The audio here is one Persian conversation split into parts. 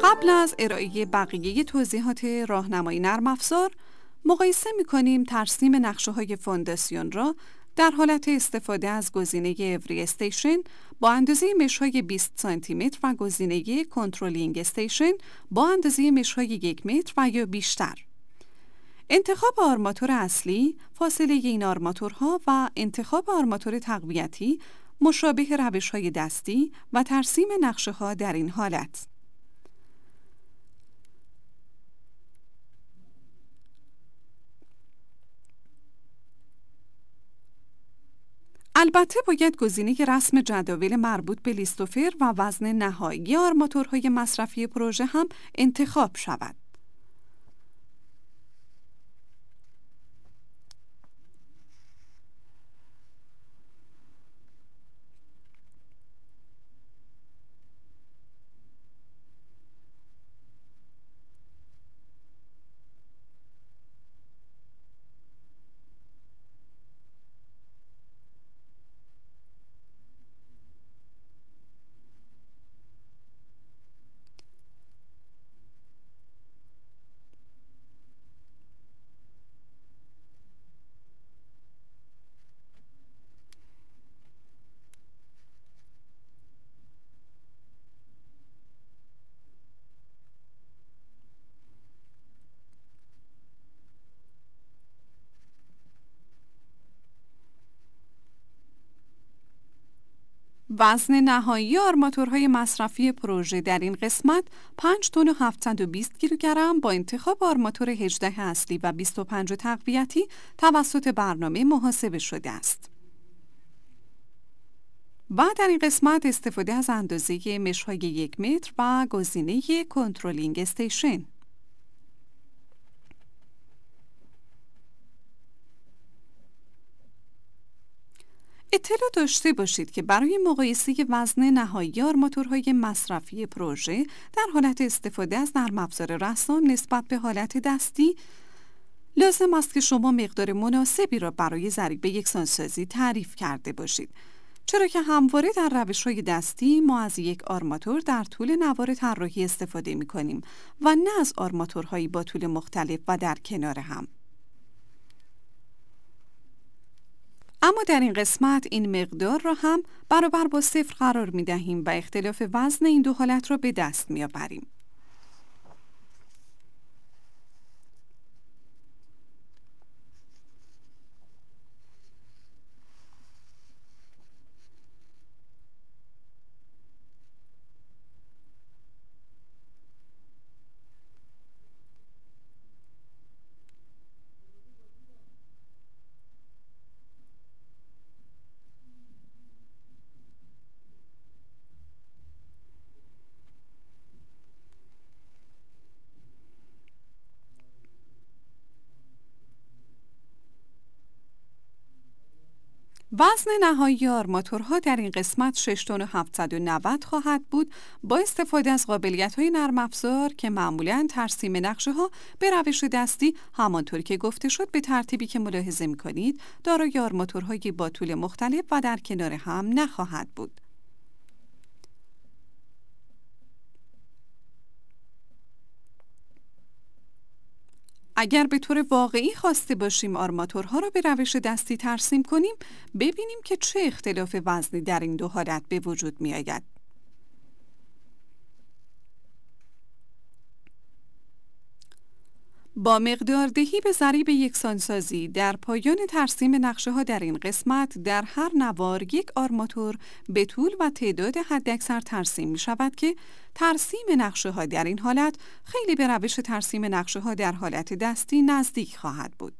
قبل از ارائه بقیه توضیحات راهنمای نرم افزار، مقایسه می‌کنیم ترسیم نقشه‌های فونداسیون را در حالت استفاده از گزینه اوری استیشن با اندازه مش‌های 20 سانتی متر و گزینه کنترلینگ استیشن با اندازه مش‌های 1 متر و یا بیشتر. انتخاب آرماتور اصلی، فاصله این آرماتورها و انتخاب آرماتور تقویتی مشابه روش‌های دستی و ترسیم نقشه‌ها در این حالت. البته باید گزینه رسم جداول مربوط به لیستوفر و وزن نهایی آرماتورهای مصرفی پروژه هم انتخاب شود. وزن نهایی آرماتورهای مصرفی پروژه در این قسمت 5 تن و 720 کیلوگرم با انتخاب آرماتور 18 اصلی و 25 تقویتی توسط برنامه محاسبه شده است. و در این قسمت استفاده از اندازه مش‌های 1 متر و گزینه کنترلینگ استیشن. اطلاع داشته باشید که برای مقایسه وزن نهایی آرماتورهای مصرفی پروژه در حالت استفاده از نرم افزار رسام نسبت به حالت دستی، لازم است که شما مقدار مناسبی را برای ضریب یکسانسازی تعریف کرده باشید، چرا که همواره در روش‌های دستی ما از یک آرماتور در طول نوار طراحی استفاده می‌کنیم و نه از آرماتورهایی با طول مختلف و در کنار هم. اما در این قسمت این مقدار را هم برابر با 0 قرار می دهیم و اختلاف وزن این دو حالت را به دست می آوریم. وزن نهایی آرماتورها در این قسمت 6 تن و 790 خواهد بود با استفاده از قابلیت‌های نرم افزار که معمولاً ترسیم نقشه‌ها به روش دستی همانطور که گفته شد به ترتیبی که ملاحظه می‌کنید دارای آرماتورهای با طول مختلف و در کنار هم نخواهد بود. اگر به طور واقعی خواسته باشیم آرماتورها را به روش دستی ترسیم کنیم، ببینیم که چه اختلاف وزنی در این دو حالت به وجود می آید. با مقداردهی به ضریب یکسانسازی در پایان ترسیم نقشه‌ها در این قسمت در هر نوار یک آرماتور به طول و تعداد حداکثر ترسیم می شود که ترسیم نقشه‌ها در این حالت خیلی به روش ترسیم نقشه‌ها در حالت دستی نزدیک خواهد بود.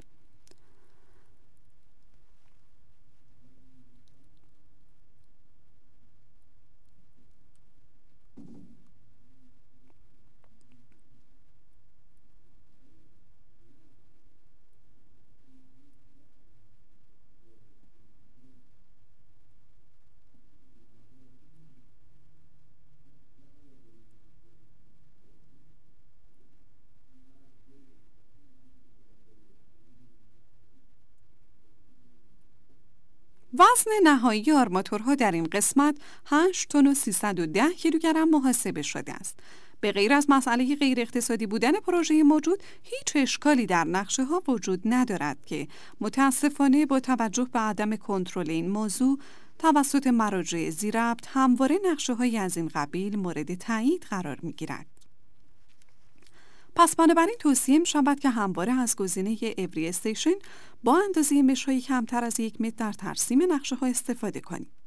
وزن نهایی آرماتورها در این قسمت 8 تن و 310 کیلوگرم محاسبه شده است. به غیر از مسئله غیر اقتصادی بودن پروژه موجود، هیچ اشکالی در نقشه ها وجود ندارد که متاسفانه با توجه به عدم کنترل این موضوع توسط مراجع ذی‌ربط همواره نقشه های از این قبیل مورد تایید قرار می گیرد. پس بنابراین توصیه می شود که همواره از گزینه اوری استیشن با اندازه مش‌های کمتر از 1 متر در ترسیم نقشه ها استفاده کنید.